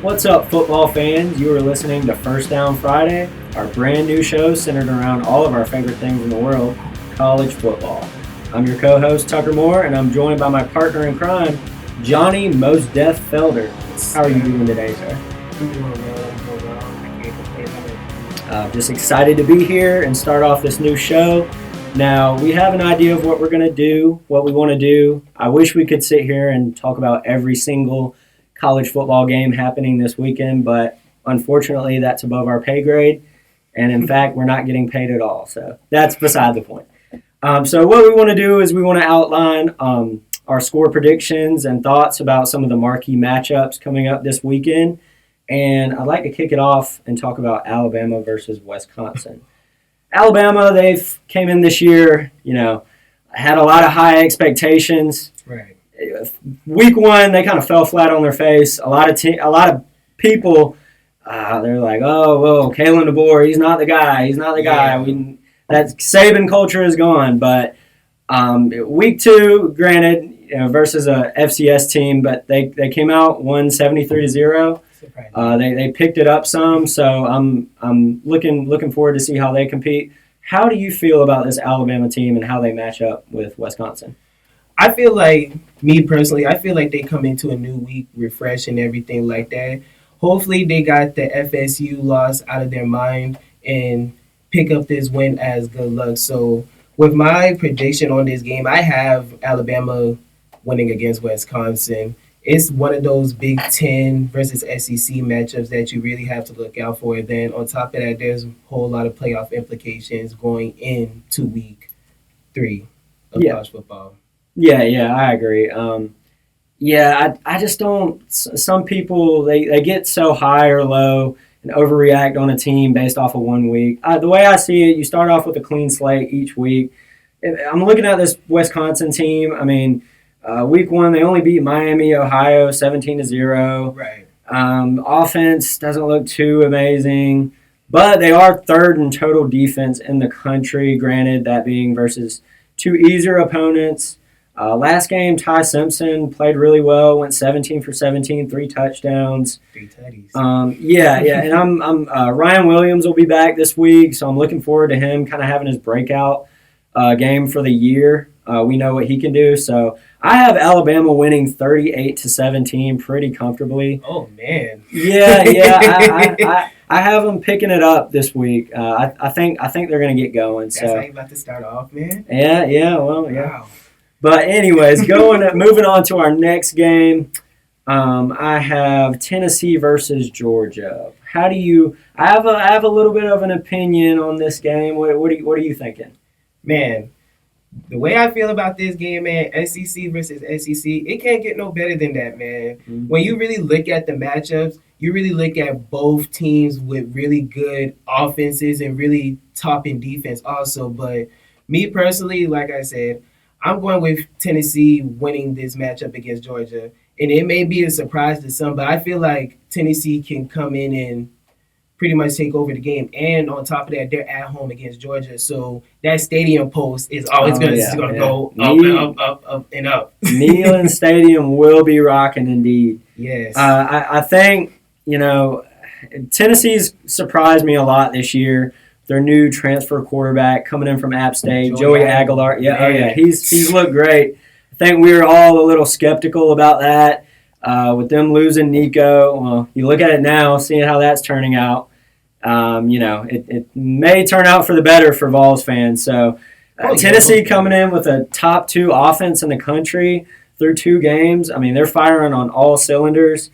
What's up, football fans? You are listening to First Down Friday, our brand new show centered around all of our favorite things in the world, college football. I'm your co-host, Tucker Moore, and I'm joined by my partner in crime, Johnny Most Death Felder. How are you doing today, sir? I'm doing well. I can't complain about it. Just excited to be here and start off this new show. Now, we have an idea of what we're going to do, what we want to do. I wish we could sit here and talk about every single college football game happening this weekend, but unfortunately that's above our pay grade, and in fact we're not getting paid at all, so that's beside the point. So what we want to do is we want to outline our score predictions and thoughts about some of the marquee matchups coming up this weekend, and I'd like to kick it off and talk about Alabama versus Wisconsin. Alabama, they've came in this year, had a lot of high expectations. Right. Week one, they kind of fell flat on their face. A lot of people, they're like, "Oh, well, Kalen DeBoer, he's not the guy. He's not the guy." That Saban culture is gone. But week two, granted, versus a FCS team, but they came out won 73-0. They picked it up some, so I'm looking forward to see how they compete. How do you feel about this Alabama team and how they match up with Wisconsin? I feel like, me personally, I feel like they come into a new week refreshed and everything like that. Hopefully they got the FSU loss out of their mind and pick up this win as good luck. So with my prediction on this game, I have Alabama winning against Wisconsin. It's one of those Big Ten versus SEC matchups that you really have to look out for. Then on top of that, there's a whole lot of playoff implications going into week 3 of college football. Yeah, I agree. I just don't. Some people they get so high or low and overreact on a team based off of 1 week. The way I see it, you start off with a clean slate each week. I'm looking at this Wisconsin team. I mean, week one they only beat Miami, Ohio 17-0. Right. Offense doesn't look too amazing, but they are third in total defense in the country. Granted, that being versus two easier opponents. Last game, Ty Simpson played really well. Went 17 for 17, 3 touchdowns. 3 tutties. And I'm Ryan Williams will be back this week, so I'm looking forward to him kind of having his breakout game for the year. We know what he can do, so I have Alabama winning 38-17 pretty comfortably. Oh man. I have them picking it up this week. I think they're going to get going. That's how you about to start off, man. Yeah. Wow. But anyways, moving on to our next game, I have Tennessee versus Georgia. How do you? I have a little bit of an opinion on this game. What are you thinking? Man, the way I feel about this game, man, SEC versus SEC, it can't get no better than that, man. Mm-hmm. When you really look at the matchups, you really look at both teams with really good offenses and really top in defense also. But me personally, like I said, I'm going with Tennessee winning this matchup against Georgia. And it may be a surprise to some, but I feel like Tennessee can come in and pretty much take over the game. And on top of that, they're at home against Georgia. So that stadium post is always going to go up and up. Neyland Stadium will be rocking indeed. Yes. I think, Tennessee's surprised me a lot this year. Their new transfer quarterback coming in from App State, Joey Aguilar. He's looked great. I think we were all a little skeptical about that with them losing Nico. Well, you look at it now, seeing how that's turning out. It may turn out for the better for Vols fans. So Tennessee coming in with a top 2 offense in the country through 2 games. I mean, they're firing on all cylinders.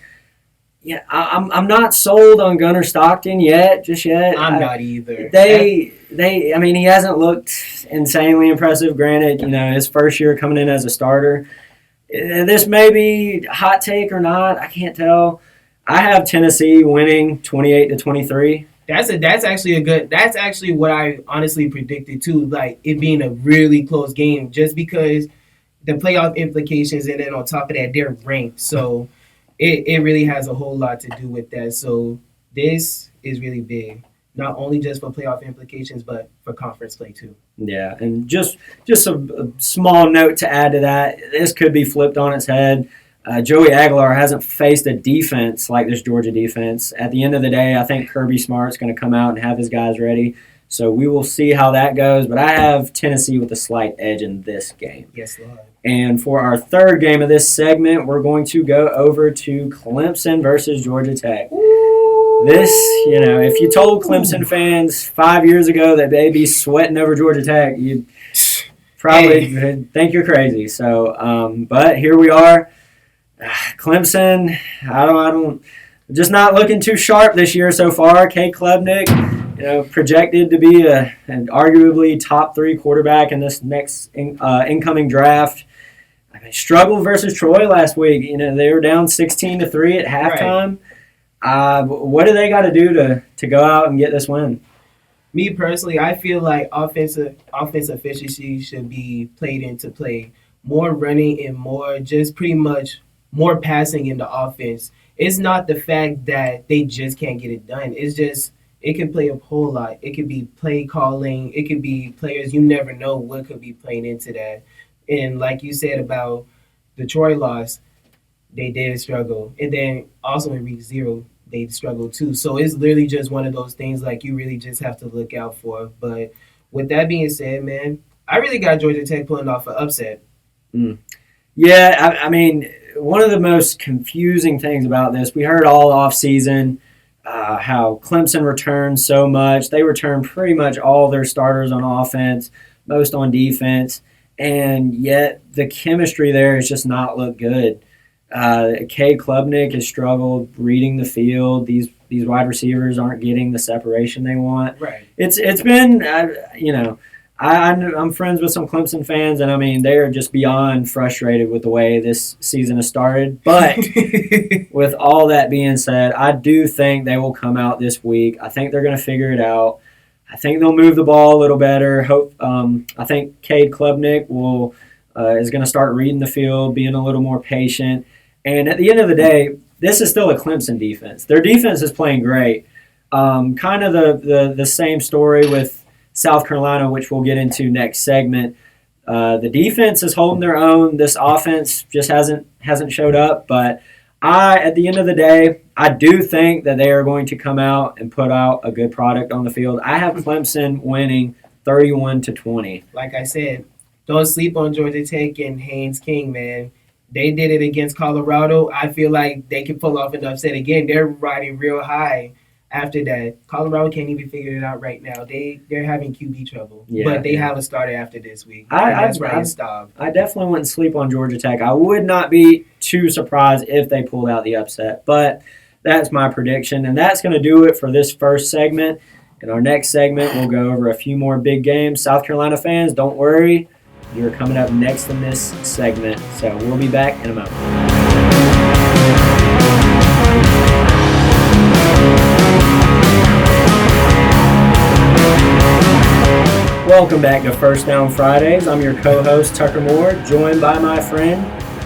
Yeah, I'm not sold on Gunnar Stockton just yet. I'm not either. He hasn't looked insanely impressive. Granted, his first year coming in as a starter. This may be a hot take or not. I can't tell. I have Tennessee winning 28-23. That's actually what I honestly predicted too. Like it being a really close game, just because the playoff implications, and then on top of that, they're ranked. So. It really has a whole lot to do with that. So this is really big, not only just for playoff implications, but for conference play too. Yeah, and just a small note to add to that, this could be flipped on its head. Joey Aguilar hasn't faced a defense like this Georgia defense. At the end of the day, I think Kirby Smart's going to come out and have his guys ready. So we will see how that goes. But I have Tennessee with a slight edge in this game. Yes, Lord. And for our third game of this segment, we're going to go over to Clemson versus Georgia Tech. Ooh. This, if you told Clemson fans 5 years ago that they'd be sweating over Georgia Tech, you'd probably think you're crazy. So, but here we are. Clemson, I don't, just not looking too sharp this year so far. Cade Klubnik, projected to be an arguably top 3 quarterback in this next incoming draft. I mean, struggled versus Troy last week. They were down 16-3 at halftime. Right. What do they got to do to go out and get this win? Me personally, I feel like offensive efficiency should be played into play. More running and more just pretty much more passing in the offense. It's not the fact that they just can't get it done. It's just it can play a whole lot. It could be play calling. It could be players. You never know what could be playing into that. And like you said about the Troy loss, they did struggle. And then also in week 0, they struggled too. So it's literally just one of those things like you really just have to look out for. But with that being said, man, I really got Georgia Tech pulling off an upset. Yeah, I mean, one of the most confusing things about this, we heard all offseason how Clemson returned so much. They returned pretty much all their starters on offense, most on defense, and yet the chemistry there has just not looked good. Cade Klubnik has struggled reading the field. These wide receivers aren't getting the separation they want. Right. It's been, I'm friends with some Clemson fans, and I mean, they're just beyond frustrated with the way this season has started. But with all that being said, I do think they will come out this week. I think they're going to figure it out. I think they'll move the ball a little better. I think Cade Klubnik is going to start reading the field, being a little more patient. And at the end of the day, this is still a Clemson defense. Their defense is playing great. Kind of the same story with South Carolina, which we'll get into next segment. The defense is holding their own. This offense just hasn't showed up. But at the end of the day, I do think that they are going to come out and put out a good product on the field. I have Clemson winning 31-20. Like I said, don't sleep on Georgia Tech and Haynes King, man. They did it against Colorado. I feel like they can pull off an upset again. They're riding real high. After that, Colorado can't even figure it out right now. They're having QB trouble, but they have a starter after this week. That's Ryan Staub. I definitely wouldn't sleep on Georgia Tech. I would not be too surprised if they pulled out the upset, but that's my prediction, and that's going to do it for this first segment. In our next segment, we'll go over a few more big games. South Carolina fans, don't worry. You're coming up next in this segment, so we'll be back in a moment. Welcome back to First Down Fridays. I'm your co-host, Tucker Moore, joined by my friend,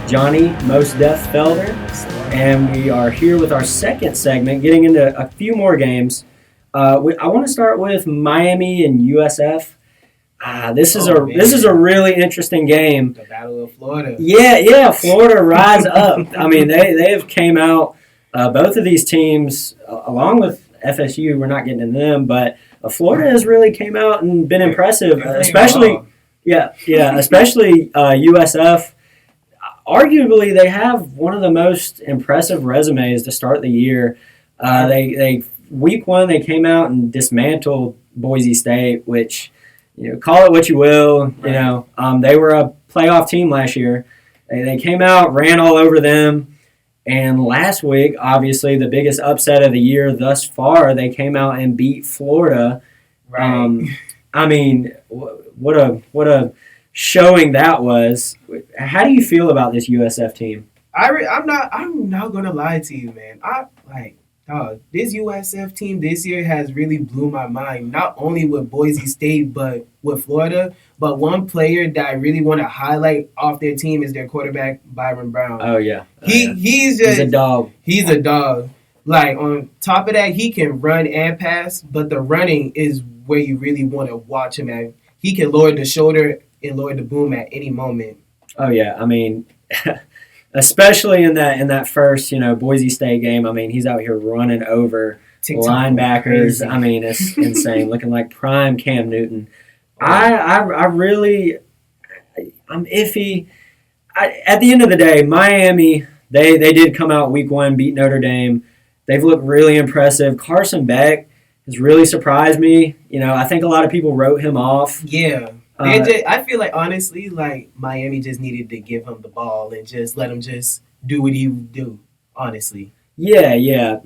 Johnny Most Def Felder. And we are here with our second segment, getting into a few more games. I want to start with Miami and USF. This is a really interesting game. The Battle of Florida. Yeah, Florida rise up. I mean, they have came out, both of these teams, along with FSU, we're not getting into them, but Florida has really came out and been impressive, especially USF. Arguably, they have one of the most impressive resumes to start the year. They week 1 they came out and dismantled Boise State, which call it what you will. Right. They were a playoff team last year. They came out, ran all over them. And last week, obviously, the biggest upset of the year thus far, they came out and beat Florida. Right. I mean, what a showing that was. How do you feel about this USF team? I'm not gonna lie to you, man. This USF team this year has really blew my mind. Not only with Boise State, but with Florida. But one player that I really want to highlight off their team is their quarterback, Byron Brown. Oh yeah, he's a dog. He's a dog. Like on top of that, he can run and pass, but the running is where you really want to watch him at. He can lower the shoulder and lower the boom at any moment. Oh yeah, I mean, especially in that first Boise State game. I mean, he's out here running over TikTok linebackers. crazy. I mean, it's insane, looking like prime Cam Newton. Oh, I really I'm iffy. At the end of the day, Miami they did come out week one, beat Notre Dame. They've looked really impressive. Carson Beck has really surprised me. I think a lot of people wrote him off. yeah. I feel like honestly, like Miami just needed to give him the ball and just let him just do what he would do. Honestly, Yeah.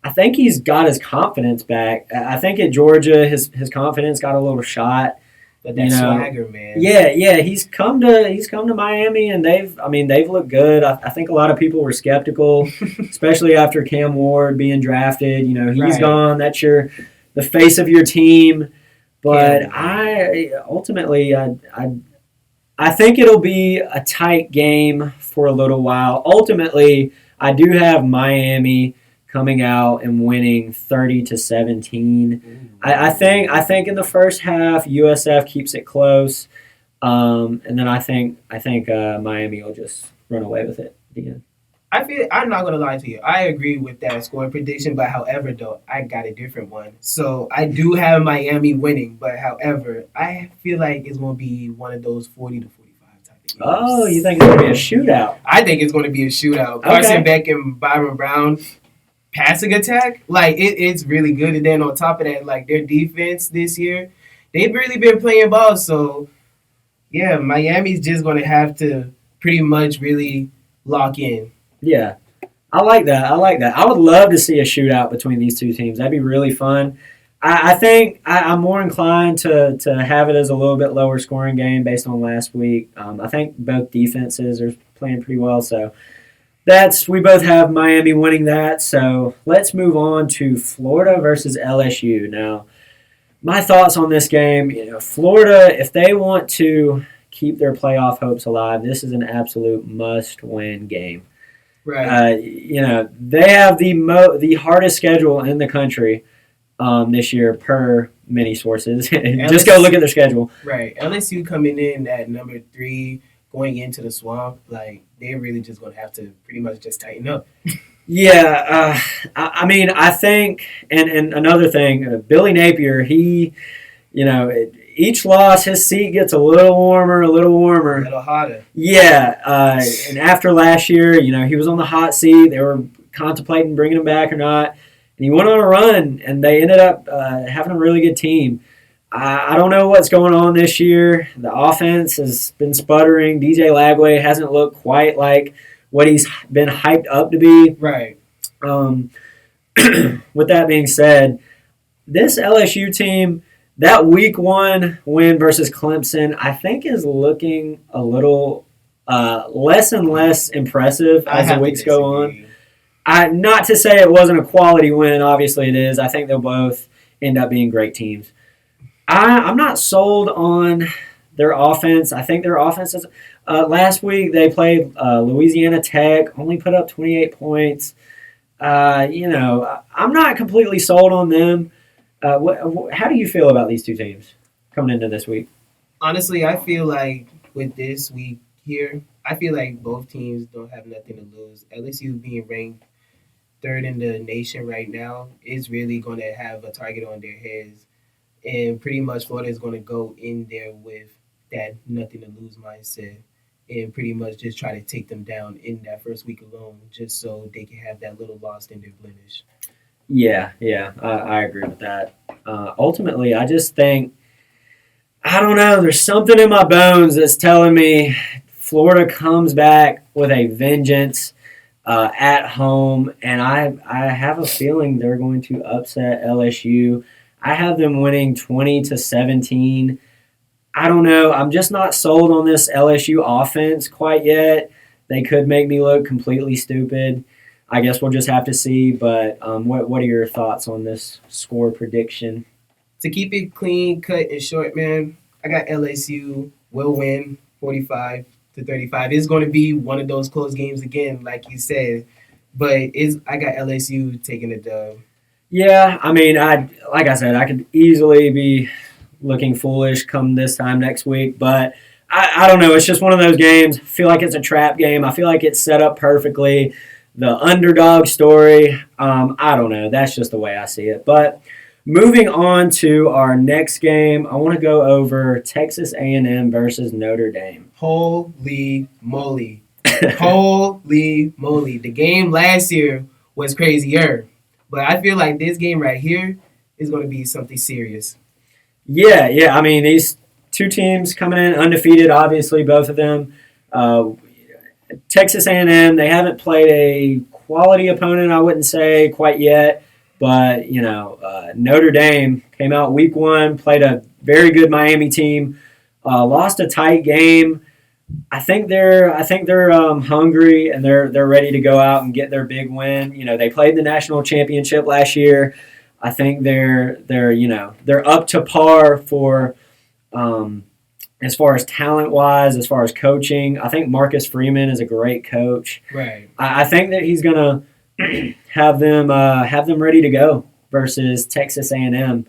I think he's got his confidence back. I think at Georgia, his confidence got a little shot. but that swagger, man. Yeah. He's come to Miami, and they've looked good. I think a lot of people were skeptical, especially after Cam Ward being drafted. He's Right. gone. That's the face of your team. But Yeah. I think it'll be a tight game for a little while. Ultimately, I do have Miami coming out and winning 30-17. I think in the first half USF keeps it close, and then I think Miami will just run away with it at the end. I'm not gonna lie to you. I agree with that score prediction, but however, though, I got a different one. So I do have Miami winning, but however, I feel like it's gonna be one of those 40-45 type of games. Oh, you think it's gonna be a shootout? I think it's gonna be a shootout. Okay. Carson Beck and Byron Brown passing attack, like it's really good. And then on top of that, like their defense this year, they've really been playing ball. So yeah, Miami's just gonna have to pretty much really lock in. Yeah, I like that. I would love to see a shootout between these two teams. That'd be really fun. I think I'm more inclined to have it as a little bit lower scoring game based on last week. I think both defenses are playing pretty well, so we both have Miami winning that. So let's move on to Florida versus LSU. Now, my thoughts on this game, Florida, if they want to keep their playoff hopes alive, this is an absolute must-win game. Right. They have the hardest schedule in the country this year per many sources. Just go look at their schedule. Right. LSU coming in at number 3, going into the swamp, like they're really just gonna have to pretty much just tighten up. Yeah, I mean, I think, and another thing, Billy Napier, each loss, his seat gets a little warmer. A little hotter. Yeah, and after last year, he was on the hot seat. They were contemplating bringing him back or not, and he went on a run, and they ended up having a really good team. I don't know what's going on this year. The offense has been sputtering. DJ Lagway hasn't looked quite like what he's been hyped up to be. Right. With that being said, this LSU team, that week 1 win versus Clemson, I think is looking a little less and less impressive as the weeks go on. Not to say it wasn't a quality win. Obviously it is. I think they'll both end up being great teams. I'm not sold on their offense. I think their offense is. Last week they played Louisiana Tech, only put up 28 points. I'm not completely sold on them. How do you feel about these two teams coming into this week? Honestly, I feel like with this week here, I feel like both teams don't have nothing to lose. LSU being ranked 3rd in the nation right now is really going to have a target on their heads. And pretty much Florida is going to go in there with that nothing to lose mindset and pretty much just try to take them down in that first week alone just so they can have that little loss in their blemish. Yeah, I agree with that. Ultimately, I just think, I don't know, there's something in my bones that's telling me Florida comes back with a vengeance at home, and I have a feeling they're going to upset LSU. I have them winning 20-17. I don't know. I'm just not sold on this LSU offense quite yet. They could make me look completely stupid. I guess we'll just have to see. But what are your thoughts on this score prediction? To keep it clean, cut, and short, man, I got LSU will win 45-35. It's going to be one of those close games again, like you said. But I got LSU taking the dub. Yeah, I mean, like I said, I could easily be looking foolish come this time next week, but I don't know. It's just one of those games. I feel like it's a trap game. I feel like it's set up perfectly. The underdog story. I don't know. That's just the way I see it. But moving on to our next game, I want to go over Texas A&M versus Notre Dame. Holy moly. Holy moly. The game last year was crazier. But I feel like this game right here is going to be something serious. Yeah. I mean, these two teams coming in undefeated, obviously, both of them. Texas A&M, they haven't played a quality opponent, I wouldn't say, quite yet. But, Notre Dame came out week one, played a very good Miami team, lost a tight game. I think they're hungry and they're ready to go out and get their big win. They played the national championship last year. I think they're up to par for as far as talent wise, as far as coaching. I think Marcus Freeman is a great coach. Right. I think that he's gonna have them ready to go versus Texas A&M.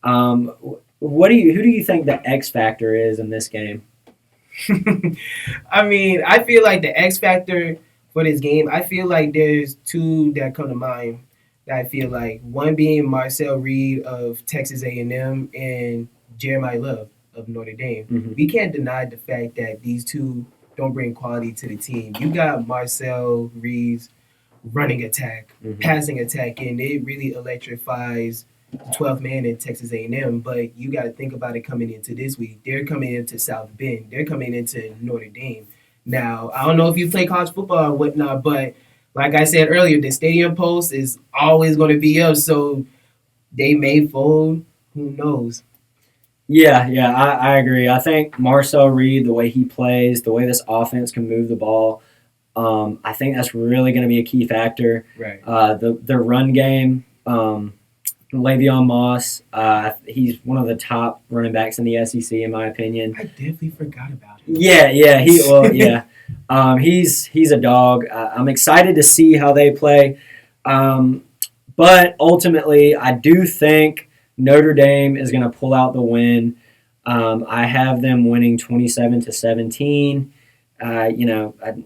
Who do you think the X factor is in this game? I mean, I feel like the X factor for this game, I feel like there's two that come to mind. That I feel like one being Marcel Reed of Texas A&M and Jeremiah Love of Notre Dame. Mm-hmm. We can't deny the fact that these two don't bring quality to the team. You got Marcel Reed's running attack, passing attack, and it really electrifies the 12th man in Texas A&M. But you got to think about it coming into this week. They're coming into South Bend. They're coming into Notre Dame. Now, I don't know if you play college football or whatnot, but like I said earlier, the stadium post is always going to be up, so they may fold. Who knows? Yeah, I agree. I think Marcel Reed, the way he plays, the way this offense can move the ball, I think that's really going to be a key factor. Right. The run game, Le'Veon Moss, he's one of the top running backs in the SEC, in my opinion. I definitely forgot about him. Yeah. He's a dog. I'm excited to see how they play. But ultimately, I do think Notre Dame is going to pull out the win. I have them winning 27-17.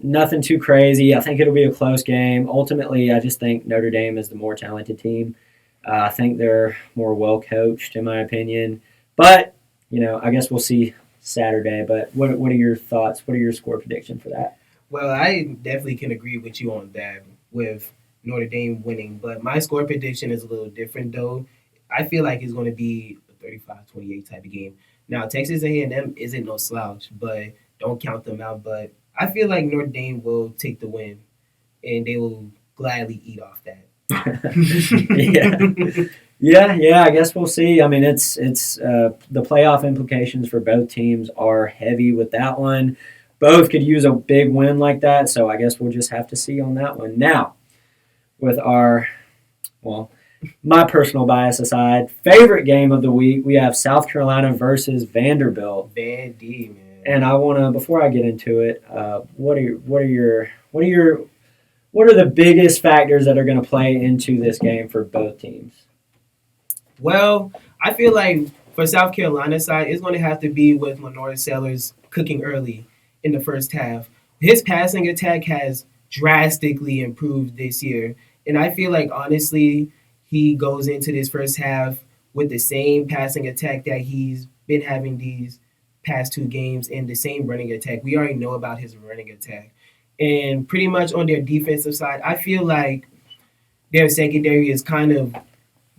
Nothing too crazy. I think it'll be a close game. Ultimately, I just think Notre Dame is the more talented team. I think they're more well coached, in my opinion. But, I guess we'll see Saturday. But what are your thoughts? What are your score prediction for that? Well, I definitely can agree with you on that with Notre Dame winning. But my score prediction is a little different, though. I feel like it's going to be a 35-28 type of game. Now, Texas A&M isn't no slouch, but don't count them out. But I feel like Notre Dame will take the win, and they will gladly eat off that. Yeah. I guess we'll see. I mean, it's the playoff implications for both teams are heavy with that one. Both could use a big win like that, so I guess we'll just have to see on that one. Now, with my personal bias aside, favorite game of the week, we have South Carolina versus Vanderbilt. Vandy, man. And I want to, before I get into it, what are the biggest factors that are going to play into this game for both teams? Well, I feel like for South Carolina's side, it's going to have to be with Lenore Sellers cooking early in the first half. His passing attack has drastically improved this year. And I feel like, honestly, he goes into this first half with the same passing attack that he's been having these past two games and the same running attack. We already know about his running attack. And pretty much on their defensive side, I feel like their secondary is kind of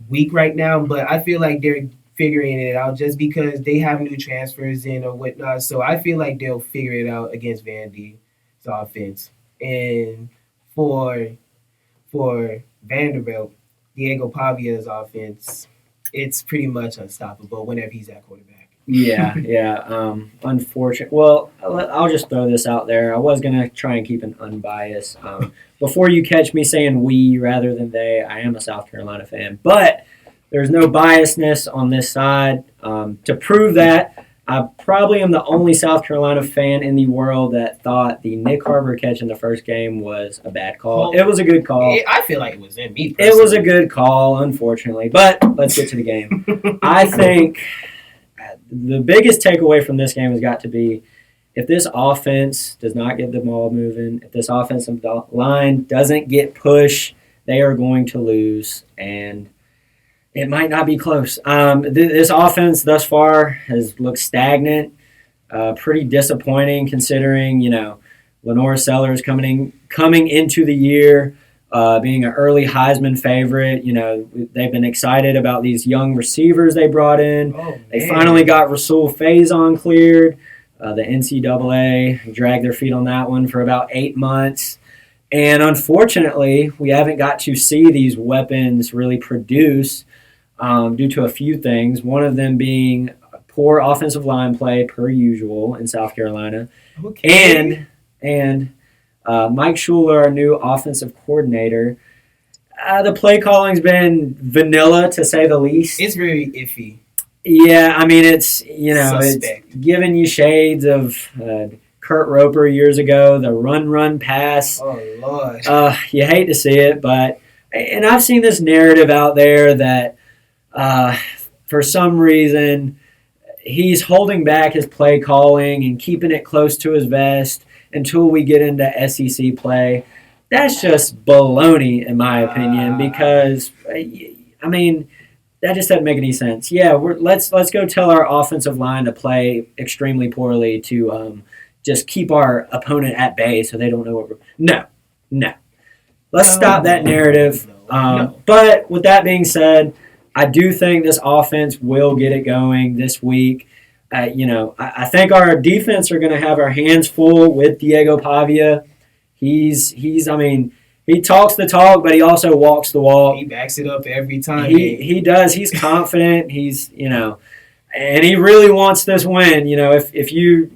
weak right now, but I feel like they're figuring it out just because they have new transfers in or whatnot. So I feel like they'll figure it out against Vandy's offense. And for Vanderbilt, Diego Pavia's offense, it's pretty much unstoppable whenever he's at quarterback. Yeah. Unfortunate. Well, I'll just throw this out there. I was going to try and keep an unbiased. Before you catch me saying we rather than they, I am a South Carolina fan. But there's no biasness on this side. To prove that, I probably am the only South Carolina fan in the world that thought the Nick Harbor catch in the first game was a bad call. It was a good call. I feel like it was in me It personally. was a good call, unfortunately. But let's get to the game. I think the biggest takeaway from this game has got to be if this offense does not get the ball moving, if this offensive line doesn't get pushed, they are going to lose, and it might not be close. This offense thus far has looked stagnant, pretty disappointing considering, Lenore Sellers coming into the year, being an early Heisman favorite. They've been excited about these young receivers they brought in. They finally got Rasul Faison cleared. The NCAA dragged their feet on that one for about 8 months. And unfortunately, we haven't got to see these weapons really produce due to a few things. One of them being poor offensive line play per usual in South Carolina. Okay. And Mike Schuler, our new offensive coordinator, the play calling's been vanilla to say the least. It's very iffy. Yeah, I mean, it's giving you shades of Kurt Roper years ago, the run, pass. Oh, Lord. You hate to see it, and I've seen this narrative out there that for some reason he's holding back his play calling and keeping it close to his vest until we get into SEC play. That's just baloney, in my opinion, because, I mean, that just doesn't make any sense. Yeah, let's go tell our offensive line to play extremely poorly to just keep our opponent at bay so they don't know what we're... No. Let's stop that narrative. No. But with that being said, I do think this offense will get it going this week. I think our defense are going to have our hands full with Diego Pavia. He talks the talk, but he also walks the walk. He backs it up every time. He does. He's confident. And he really wants this win. If you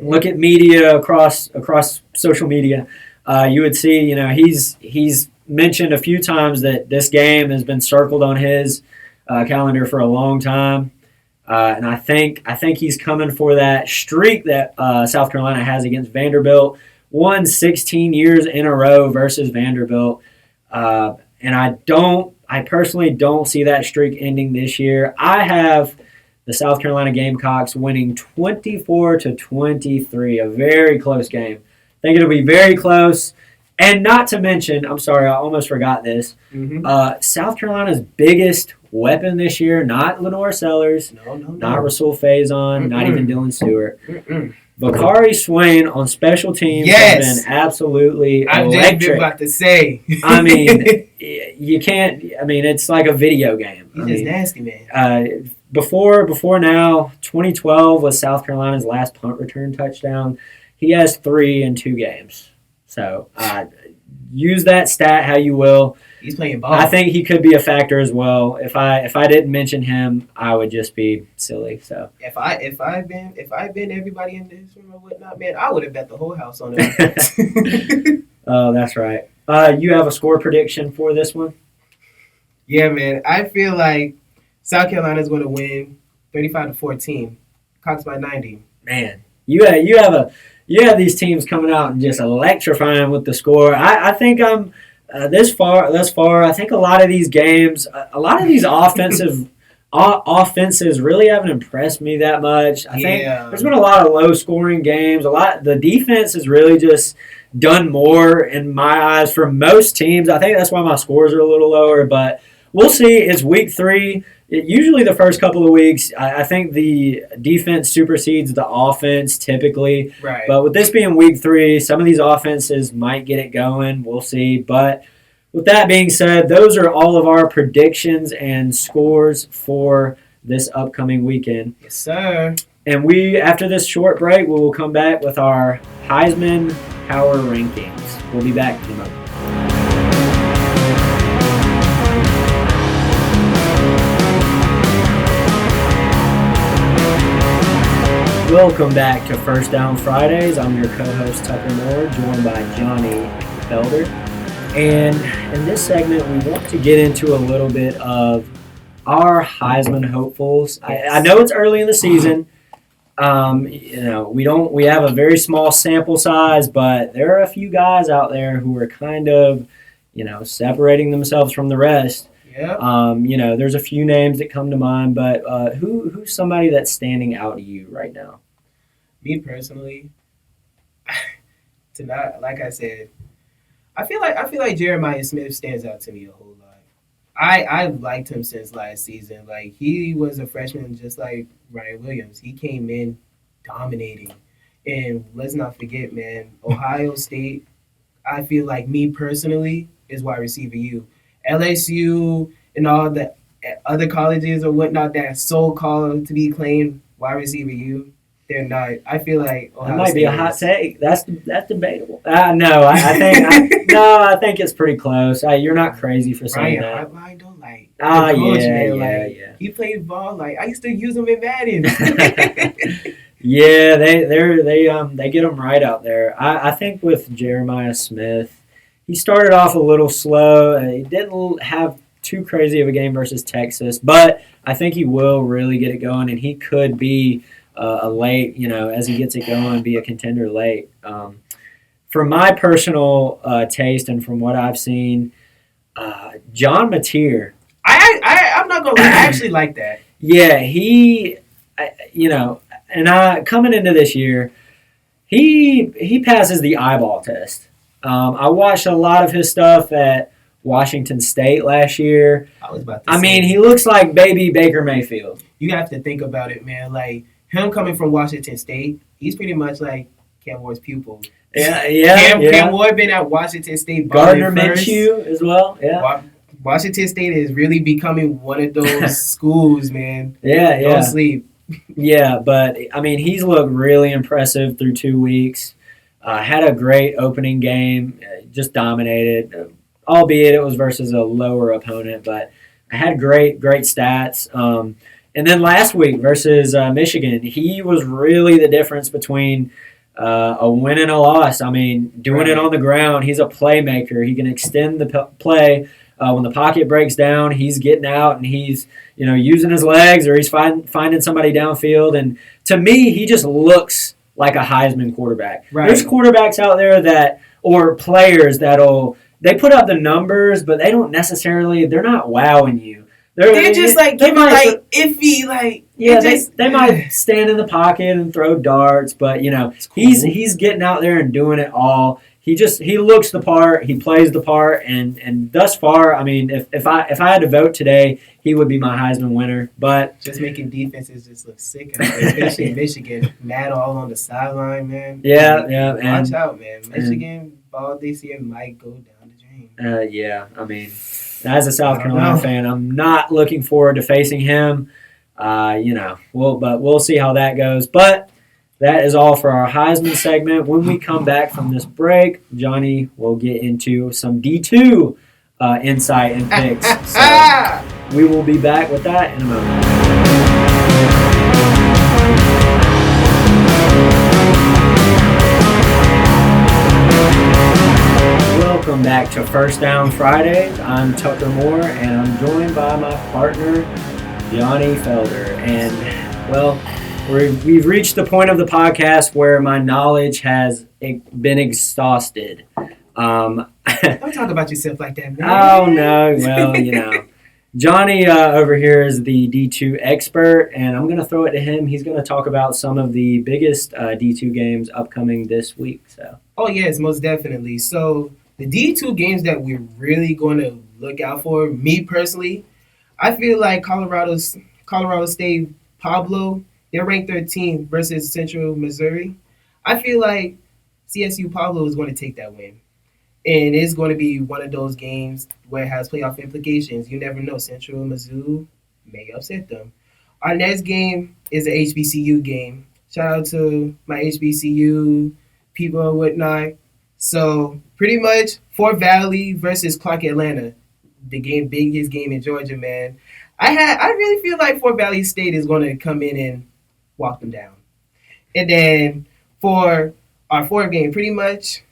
look at media across social media, you would see, he's mentioned a few times that this game has been circled on his calendar for a long time. And I think he's coming for that streak that South Carolina has against Vanderbilt. Won 16 years in a row versus Vanderbilt. And I personally don't see that streak ending this year. I have the South Carolina Gamecocks winning 24-23, a very close game. I think it'll be very close. And not to mention, I'm sorry, I almost forgot this. Mm-hmm. South Carolina's biggest weapon this year, not Lenore Sellers, not Rasul Faison, not even Dylan Stewart. Vakari Swain on special teams has been absolutely electric. I'm just about to say. I mean, you can't. I mean, it's like a video game. He's just nasty, man. Before now, 2012 was South Carolina's last punt return touchdown. He has 3 in 2 games. So use that stat how you will. He's playing ball. I think he could be a factor as well. If I didn't mention him, I would just be silly. So if I'd been everybody in this room or whatnot, man, I would have bet the whole house on it. Oh, that's right. You have a score prediction for this one? Yeah, man. I feel like South Carolina's going to win 35-14. Cox by 90. Man, you have these teams coming out and just electrifying with the score. I think I'm thus far. I think a lot of these games, a lot of these offenses really haven't impressed me that much. I think there's been a lot of low scoring games. The defense has really just done more in my eyes for most teams. I think that's why my scores are a little lower, but we'll see. It's week 3. Usually the first couple of weeks, I think the defense supersedes the offense typically. Right. But with this being week 3, some of these offenses might get it going. We'll see. But with that being said, those are all of our predictions and scores for this upcoming weekend. Yes, sir. And after this short break, we will come back with our Heisman Power Rankings. We'll be back in a moment. Welcome back to First Down Fridays. I'm your co-host Tucker Moore, joined by Johnny Felder. And in this segment, we want to get into a little bit of our Heisman hopefuls. I know it's early in the season. We have a very small sample size, but there are a few guys out there who are kind of, separating themselves from the rest. Yeah. There's a few names that come to mind, but who's somebody that's standing out to you right now? Me personally, to not like I said, I feel like Jeremiah Smith stands out to me a whole lot. I've liked him since last season. Like he was a freshman just like Ryan Williams. He came in dominating. And let's not forget, man, Ohio State, I feel like me personally is wide receiver U. LSU and all the other colleges or whatnot that so called to be claimed wide receiver U, they're not. I feel like That Ohio might be State a hot is. take. That's debatable. No, I think no, I think it's pretty close. You're not crazy for saying Ryan that. Hartline though, like the Ah, coach, yeah, man, yeah, like yeah. he played ball. Like I used to use him in Madden. Yeah, they get them right out there. I think with Jeremiah Smith, he started off a little slow. He didn't have too crazy of a game versus Texas, but I think he will really get it going, and he could be a late, as he gets it going, be a contender late. From my personal taste and from what I've seen, John Mateer. I'm not gonna lie, I actually like that. Yeah, and I coming into this year, he passes the eyeball test. I watched a lot of his stuff at Washington State last year. I was about to I mean, say, he looks like baby Baker Mayfield. you have to think about it, man. Like him coming from Washington State, he's pretty much like Cam Ward's pupil. Yeah, yeah, Cam yeah. Ward been at Washington State. Gardner balling first. Minshew as well. Yeah, Washington State is really becoming one of those schools, man. yeah, Don't yeah, sleep. yeah. But I mean, he's looked really impressive through 2 weeks. Had a great opening game, just dominated. Albeit it was versus a lower opponent, but I had great stats. And then last week versus Michigan, he was really the difference between a win and a loss. I mean, doing it on the ground, he's a playmaker. He can extend the play. When the pocket breaks down, he's getting out and he's using his legs or he's finding somebody downfield. And to me, he just looks like a Heisman quarterback. Right. There's quarterbacks out there or players they put up the numbers, but they don't necessarily. They're not wowing you. They're just like they giving might, like iffy, like yeah. just, They might stand in the pocket and throw darts, but cool. he's getting out there and doing it all. He looks the part. He plays the part, and thus far, I mean, if I had to vote today, he would be my Heisman winner. But just making defenses just look sick, especially Michigan. Mad all on the sideline, man. yeah, Like, yeah, watch out, man. Michigan ball this year might go down the drain. yeah. I mean, as a South I don't Carolina know. fan, I'm not looking forward to facing him. We'll see how that goes. But that is all for our Heisman segment. When we come back from this break, Johnny will get into some D2 insight and picks. So we will be back with that in a moment. Welcome back to First Down Fridays. I'm Tucker Moore, and I'm joined by my partner, Johnny Felder. And, well, we've reached the point of the podcast where my knowledge has been exhausted. Don't talk about yourself like that, man. Oh, no. Well, Johnny over here is the D2 expert, and I'm going to throw it to him. He's going to talk about some of the biggest D2 games upcoming this week. So. Oh, yes, most definitely. So the D2 games that we're really going to look out for, me personally, I feel like Colorado State Pablo, they're ranked 13th versus Central Missouri. I feel like CSU Pablo is going to take that win. And it's going to be one of those games where it has playoff implications. You never know. Central Missouri may upset them. Our next game is an HBCU game. Shout out to my HBCU people and whatnot. So pretty much Fort Valley versus Clark Atlanta. The biggest game in Georgia, man. I really feel like Fort Valley State is going to come in and walk them down. And then for our fourth game, pretty much,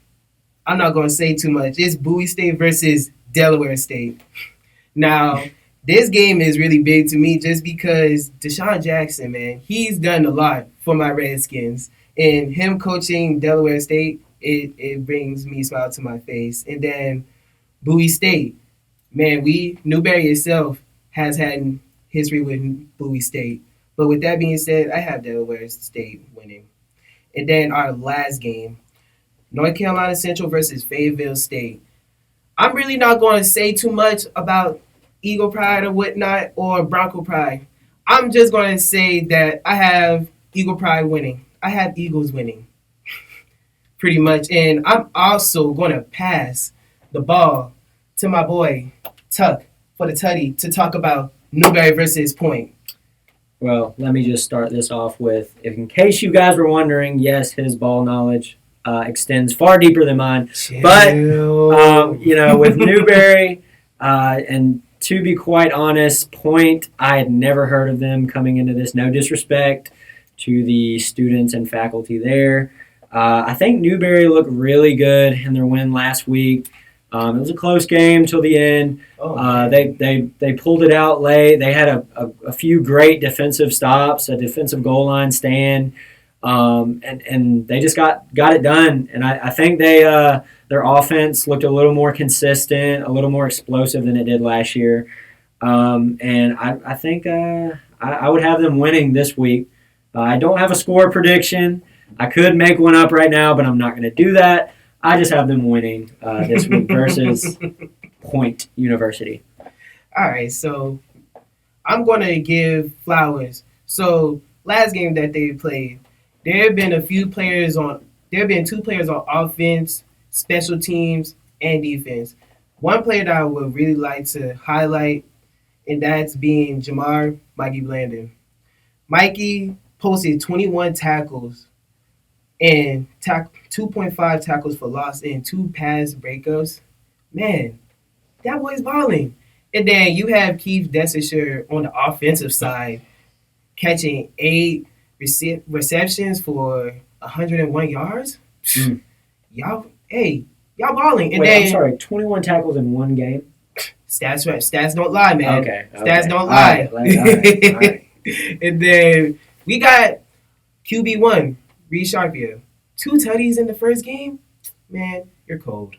I'm not going to say too much. It's Bowie State versus Delaware State. Now, this game is really big to me just because Deshaun Jackson, man, he's done a lot for my Redskins. And him coaching Delaware State, it brings me a smile to my face. And then Bowie State, man, Newberry itself has had history with Bowie State. But with that being said, I have Delaware State winning. And then our last game, North Carolina Central versus Fayetteville State. I'm really not going to say too much about Eagle Pride or whatnot or Bronco Pride. I'm just going to say that I have Eagle Pride winning. I have Eagles winning, pretty much. And I'm also going to pass the ball to my boy, Tuck, for the Tutty to talk about Newberry versus Point. Well, let me just start this off with, in case you guys were wondering, yes, his ball knowledge extends far deeper than mine. Chill. But, with Newberry, and to be quite honest, Point, I had never heard of them coming into this. No disrespect to the students and faculty there. I think Newberry looked really good in their win last week. It was a close game till the end. They pulled it out late. They had a few great defensive stops, a defensive goal line stand, and they just got it done. And I think their offense looked a little more consistent, a little more explosive than it did last year. And I think I would have them winning this week. I don't have a score prediction. I could make one up right now, but I'm not going to do that. I just have them winning this week versus Point University. All right, so I'm going to give flowers. So last game that they played, there have been two players on offense, special teams, and defense. One player that I would really like to highlight, and that's being Jamar Mikey Blandon. Mikey posted 21 tackles and 2.5 tackles for loss and 2 pass breakups. Man, that boy's balling. And then you have Keith Dessisher on the offensive side catching 8 receptions for 101 yards. Y'all balling. And Wait, I'm sorry, 21 tackles in one game? Stats right. Stats don't lie, man. Okay. Stats don't lie. All right. And then we got QB1, Reed Sharpia. 2 tutties in the first game? Man, you're cold.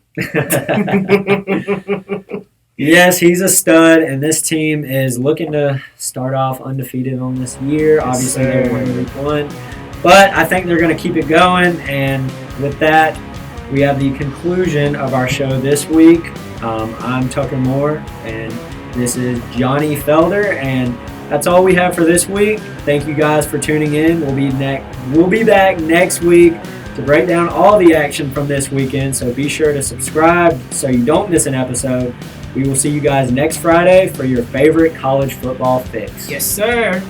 Yes, he's a stud, and this team is looking to start off undefeated on this year. Yes, Obviously, sir. they won week 1. But I think they're going to keep it going, and with that, we have the conclusion of our show this week. I'm Tucker Moore, and this is Johnny Felder, and that's all we have for this week. Thank you guys for tuning in. We'll be back next week to break down all the action from this weekend, so be sure to subscribe so you don't miss an episode. We will see you guys next Friday for your favorite college football fix. Yes, sir.